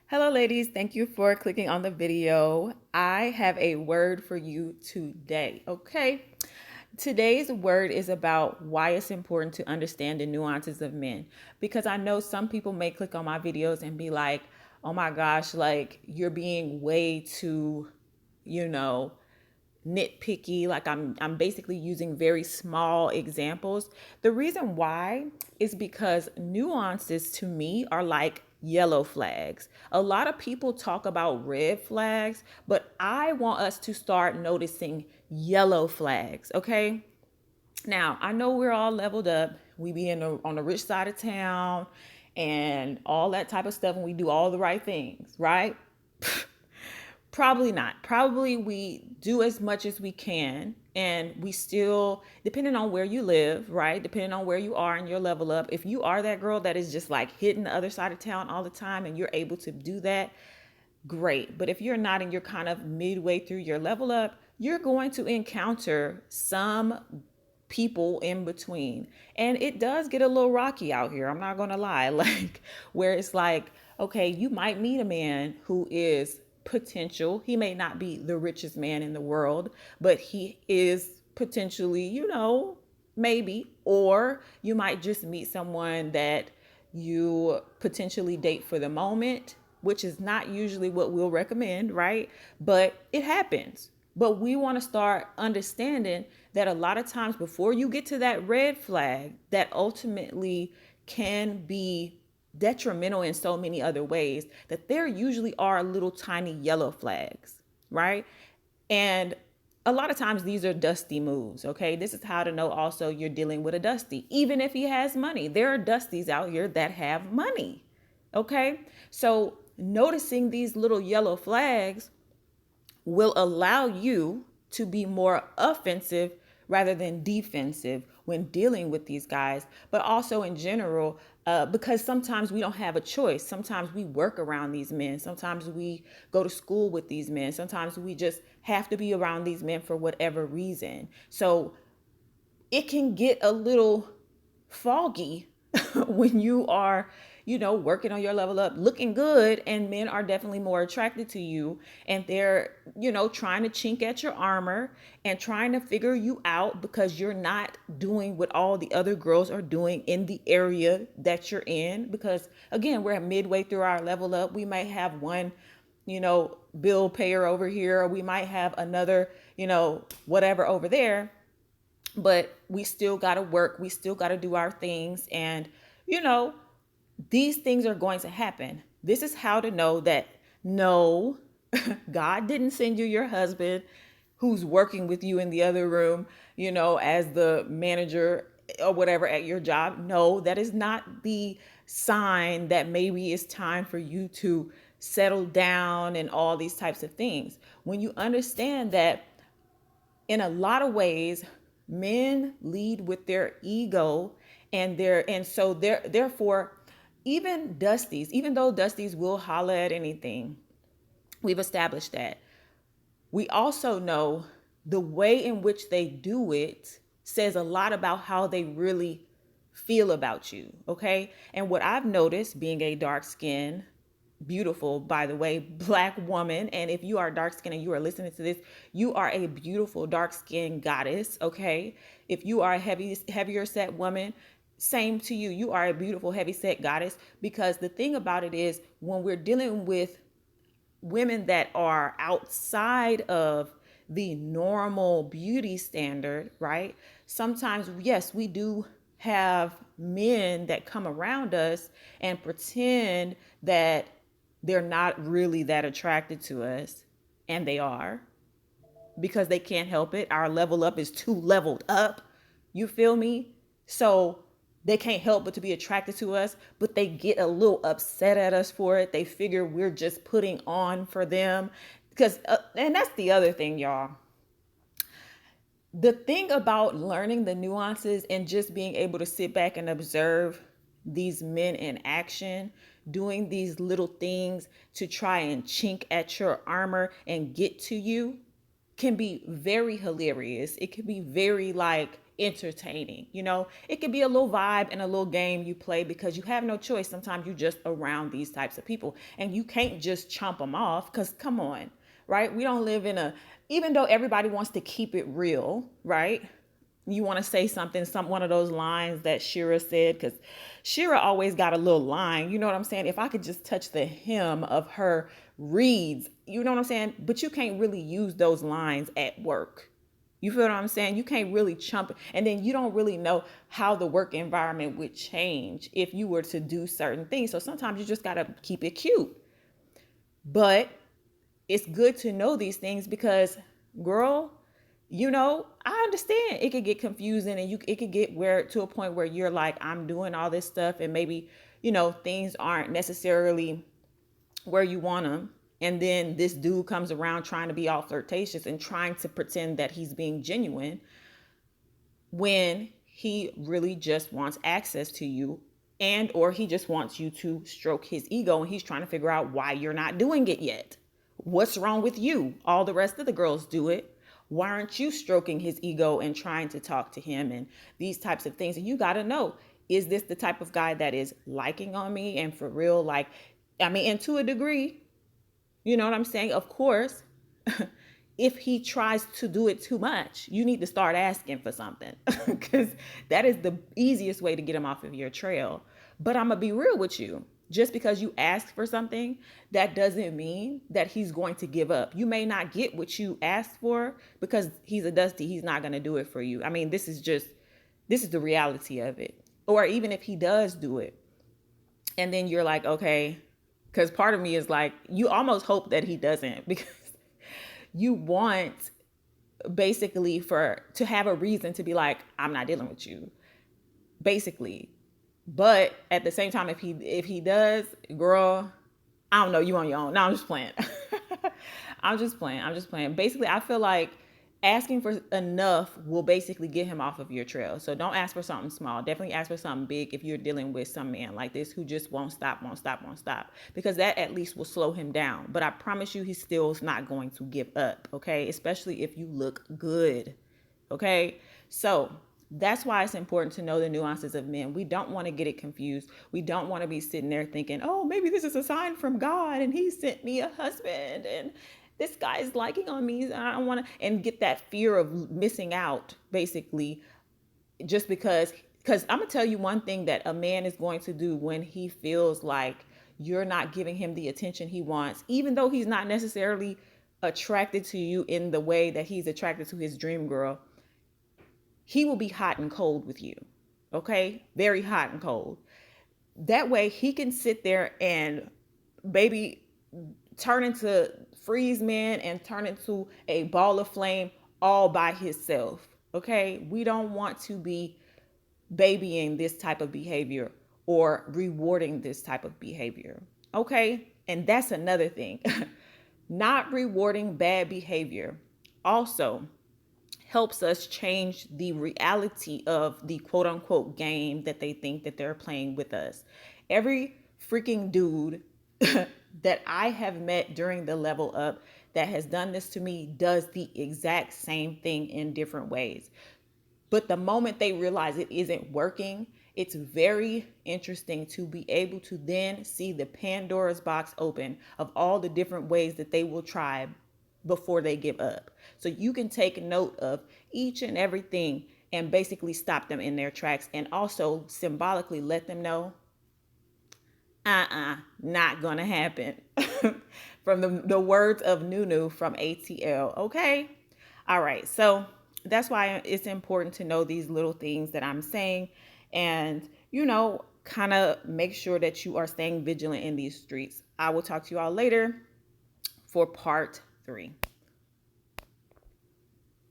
Hello, ladies. Thank you for clicking on the video. I have a word for you today. Okay. Today's word is about why it's important to understand the nuances of men. Because I know some people may click on my videos and be like, oh my gosh, like you're being way too, you know, nitpicky. Like I'm basically using very small examples. The reason why is because nuances to me are like yellow flags. A lot of people talk about red flags, but I want us to start noticing yellow flags, okay? Now, I know we're all leveled up. We be on the rich side of town and all that type of stuff, and we do all the right things, right? Probably not. Probably we do as much as we can, and we still, depending on where you live, right? Depending on where you are and your level up. If you are that girl that is just like hitting the other side of town all the time and you're able to do that, great. But if you're not and you're kind of midway through your level up, you're going to encounter some people in between. And it does get a little rocky out here. I'm not going to lie. Like, where it's like, okay, you might meet a man who is potential. He may not be the richest man in the world, but he is potentially, maybe. Or you might just meet someone that you potentially date for the moment, which is not usually what we'll recommend, right? But it happens. But we want to start understanding that a lot of times before you get to that red flag, that ultimately can be detrimental in so many other ways, that there usually are little tiny yellow flags, right? And a lot of times these are dusty moves, okay? This is how to know also you're dealing with a dusty. Even if he has money, there are dusties out here that have money, okay? So noticing these little yellow flags will allow you to be more offensive rather than defensive when dealing with these guys, but also in general, because sometimes we don't have a choice. Sometimes we work around these men. Sometimes we go to school with these men. Sometimes we just have to be around these men for whatever reason. So it can get a little foggy when you are, working on your level up, looking good, and men are definitely more attracted to you, and they're, trying to chink at your armor and trying to figure you out because you're not doing what all the other girls are doing in the area that you're in. Because again, we're midway through our level up. We might have one, bill payer over here, or we might have another, whatever over there, but we still got to work. We still got to do our things. And, you know, these things are going to happen. This is how to know that no, God didn't send you your husband who's working with you in the other room, as the manager or whatever at your job. No, that is not the sign that maybe it's time for you to settle down and all these types of things. When you understand that in a lot of ways, men lead with their ego and therefore even dusties, even though dusties will holler at anything, we've established that. We also know the way in which they do it says a lot about how they really feel about you, okay? And what I've noticed being a dark skinned, beautiful, by the way, black woman, and if you are dark skinned and you are listening to this, you are a beautiful dark skinned goddess, okay? If you are a heavier set woman, same to you. You are a beautiful heavy set goddess, because the thing about it is when we're dealing with women that are outside of the normal beauty standard, right? Sometimes, yes, we do have men that come around us and pretend that they're not really that attracted to us, and they are, because they can't help it. Our level up is too leveled up. You feel me? So they can't help but to be attracted to us, but they get a little upset at us for it. They figure we're just putting on for them. Because, and that's the other thing, y'all. The thing about learning the nuances and just being able to sit back and observe these men in action, doing these little things to try and chink at your armor and get to you, can be very hilarious. It can be very like entertaining. It could be a little vibe and a little game you play because you have no choice. Sometimes you just around these types of people and you can't just chomp them off because come on, right? We don't live in even though everybody wants to keep it real, right? You want to say something, one of those lines that Shira said, because Shira always got a little line. You know what I'm saying? If I could just touch the hem of her reads, you know what I'm saying? But you can't really use those lines at work. You feel what I'm saying? You can't really chump it. And then you don't really know how the work environment would change if you were to do certain things. So sometimes you just got to keep it cute. But it's good to know these things because, girl, I understand it could get confusing and it could get to a point where you're like, I'm doing all this stuff and maybe, things aren't necessarily where you want them. And then this dude comes around trying to be all flirtatious and trying to pretend that he's being genuine when he really just wants access to you and or he just wants you to stroke his ego and he's trying to figure out why you're not doing it yet. What's wrong with you? All the rest of the girls do it. Why aren't you stroking his ego and trying to talk to him and these types of things? And you got to know, is this the type of guy that is liking on me and for real? Like, I mean, and to a degree, you know what I'm saying? Of course, if he tries to do it too much, you need to start asking for something because that is the easiest way to get him off of your trail. But I'm going to be real with you. Just because you ask for something, that doesn't mean that he's going to give up. You may not get what you asked for because he's a dusty. He's not going to do it for you. I mean, this is the reality of it. Or even if he does do it and then you're like, okay, because part of me is like, you almost hope that he doesn't because you want basically to have a reason to be like, I'm not dealing with you, basically. But at the same time, if he does, girl, I don't know, you on your own. No, I'm just playing. I'm just playing. Basically, I feel like asking for enough will basically get him off of your trail. So don't ask for something small. Definitely ask for something big if you're dealing with some man like this who just won't stop. Because that at least will slow him down. But I promise you, he still is not going to give up, okay? Especially if you look good, okay? So that's why it's important to know the nuances of men. We don't want to get it confused. We don't want to be sitting there thinking, oh, maybe this is a sign from God and he sent me a husband and this guy is liking on me. I don't want to, and get that fear of missing out, basically, just because I'm going to tell you one thing that a man is going to do when he feels like you're not giving him the attention he wants, even though he's not necessarily attracted to you in the way that he's attracted to his dream girl. He will be hot and cold with you, okay? Very hot and cold. That way he can sit there and baby turn into freeze man and turn into a ball of flame all by himself, okay? We don't want to be babying this type of behavior or rewarding this type of behavior, okay? And that's another thing. Not rewarding bad behavior also helps us change the reality of the quote unquote game that they think that they're playing with us. Every freaking dude that I have met during the level up that has done this to me does the exact same thing in different ways. But the moment they realize it isn't working, it's very interesting to be able to then see the Pandora's box open of all the different ways that they will try before they give up. So you can take note of each and everything and basically stop them in their tracks and also symbolically let them know, not gonna happen. From the words of Nunu from ATL, okay? All right, so that's why it's important to know these little things that I'm saying and, kind of make sure that you are staying vigilant in these streets. I will talk to you all later for part 3.